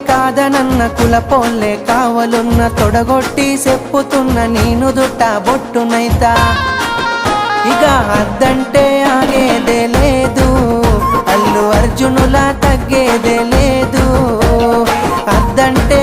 కాదనన్న కులపోల్లే కావలున్న తొడగొట్టి చెప్పుతున్న నేను దుట్ట బొట్టునైతా ఇక అద్దంటే ఆగేదే లేదు అల్లు అర్జునులా తగ్గేదే లేదు అద్దంటే